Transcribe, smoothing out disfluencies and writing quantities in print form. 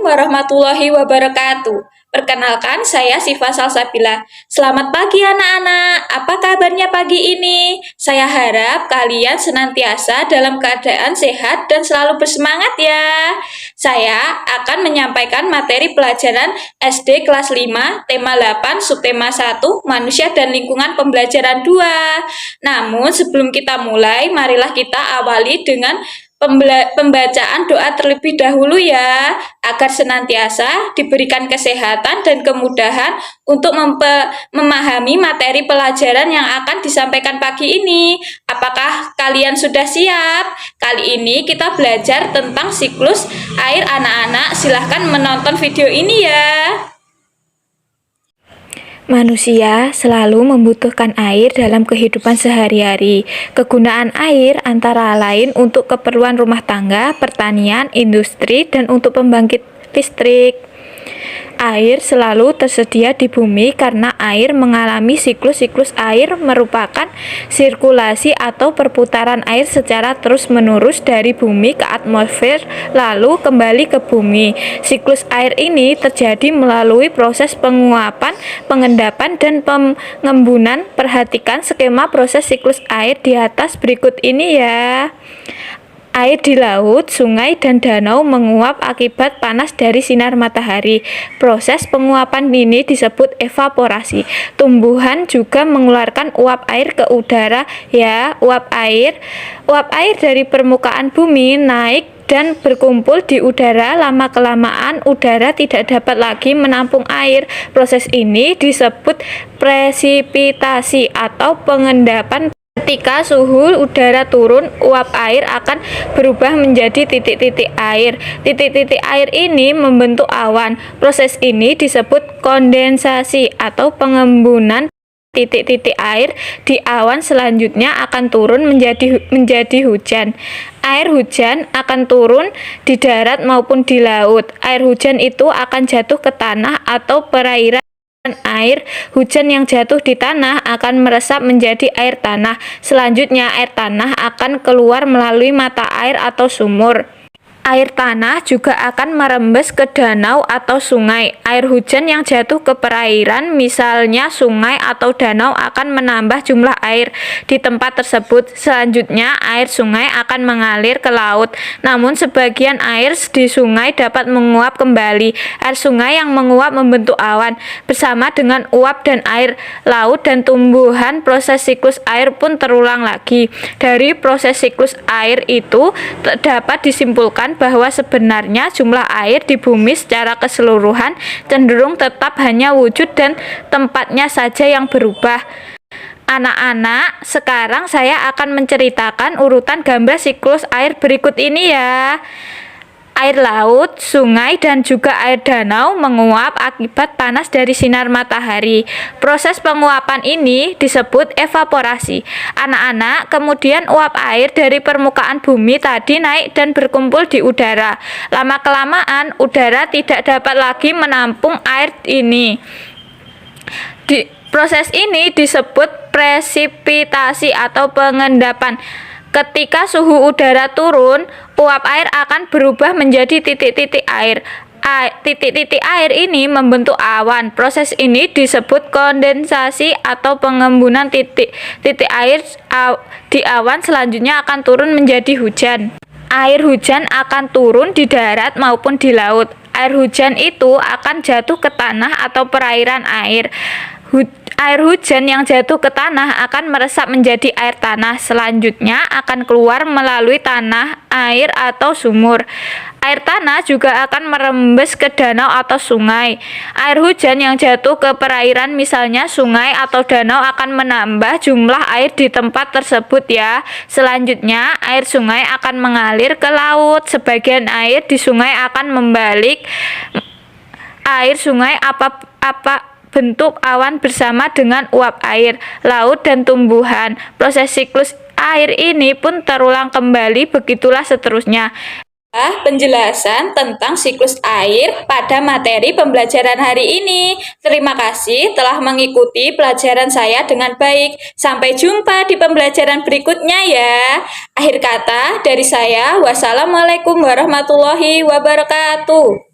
Warahmatullahi wabarakatuh. Perkenalkan, saya Siva Salsabila. Selamat pagi anak-anak, apa kabarnya pagi ini? Saya harap kalian senantiasa dalam keadaan sehat dan selalu bersemangat ya. Saya akan menyampaikan materi pelajaran SD kelas 5, tema 8, subtema 1, Manusia dan Lingkungan Pembelajaran 2. Namun sebelum kita mulai, marilah kita awali dengan pembacaan doa terlebih dahulu ya, agar senantiasa diberikan kesehatan dan kemudahan untuk memahami materi pelajaran yang akan disampaikan pagi ini. Apakah kalian sudah siap? Kali ini kita belajar tentang siklus air anak-anak. Silahkan menonton video ini ya. Manusia selalu membutuhkan air dalam kehidupan sehari-hari. Kegunaan air antara lain untuk keperluan rumah tangga, pertanian, industri, dan untuk pembangkit listrik. Air selalu tersedia di bumi karena air mengalami siklus air merupakan sirkulasi atau perputaran air secara terus-menerus dari bumi ke atmosfer lalu kembali ke bumi. Siklus air ini terjadi melalui proses penguapan, pengendapan, dan pengembunan. Perhatikan skema proses siklus air di atas berikut ini ya. Air di laut, sungai, dan danau menguap akibat panas dari sinar matahari. Proses penguapan ini disebut evaporasi. Tumbuhan juga mengeluarkan uap air ke udara ya. Uap air dari permukaan bumi naik dan berkumpul di udara. Lama-kelamaan udara tidak dapat lagi menampung air. Proses ini disebut presipitasi atau pengendapan. Ketika suhu udara turun, uap air akan berubah menjadi titik-titik air. Titik-titik air ini membentuk awan. Proses ini disebut kondensasi atau pengembunan. Titik-titik air di awan selanjutnya akan turun menjadi hujan. Air hujan akan turun di darat maupun di laut. Air hujan itu akan jatuh ke tanah atau perairan. Air hujan yang jatuh di tanah akan meresap menjadi air tanah. Selanjutnya air tanah akan keluar melalui mata air atau sumur. Air tanah juga akan merembes ke danau atau sungai. Air hujan yang jatuh ke perairan, misalnya sungai atau danau, akan menambah jumlah air di tempat tersebut. Selanjutnya, air sungai akan mengalir ke laut. Namun, sebagian air di sungai dapat menguap kembali. Air sungai yang menguap membentuk awan. Bersama dengan uap dan air laut dan tumbuhan, proses siklus air pun terulang lagi. Dari proses siklus air itu dapat disimpulkan bahwa sebenarnya jumlah air di bumi secara keseluruhan cenderung tetap hanya wujud dan tempatnya saja yang berubah. Anak-anak, sekarang saya akan menceritakan urutan gambar siklus air berikut ini ya. Air laut, sungai, dan juga air danau menguap akibat panas dari sinar matahari. Proses penguapan ini disebut evaporasi. Anak-anak, kemudian uap air dari permukaan bumi tadi naik dan berkumpul di udara. Lama-kelamaan, udara tidak dapat lagi menampung air ini. Proses ini disebut presipitasi atau pengendapan. Ketika suhu udara turun, uap air akan berubah menjadi titik-titik air. Titik-titik air ini membentuk awan. Proses ini disebut kondensasi atau pengembunan titik air di awan selanjutnya akan turun menjadi hujan. Air hujan akan turun di darat maupun di laut. Air hujan itu akan jatuh ke tanah atau perairan air. Air hujan yang jatuh ke tanah akan meresap menjadi air tanah. Selanjutnya akan keluar melalui tanah, air, atau sumur. Air tanah juga akan merembes ke danau atau sungai. Air hujan yang jatuh ke perairan, misalnya sungai atau danau, akan menambah jumlah air di tempat tersebut ya. Selanjutnya air sungai akan mengalir ke laut. Sebagian air di sungai akan membalik. Air sungai bentuk awan bersama dengan uap air, laut, dan tumbuhan. Proses siklus air ini pun terulang kembali, begitulah seterusnya. Penjelasan tentang siklus air pada materi pembelajaran hari ini. Terima kasih telah mengikuti pelajaran saya dengan baik. Sampai jumpa di pembelajaran berikutnya ya. Akhir kata dari saya, wassalamualaikum warahmatullahi wabarakatuh.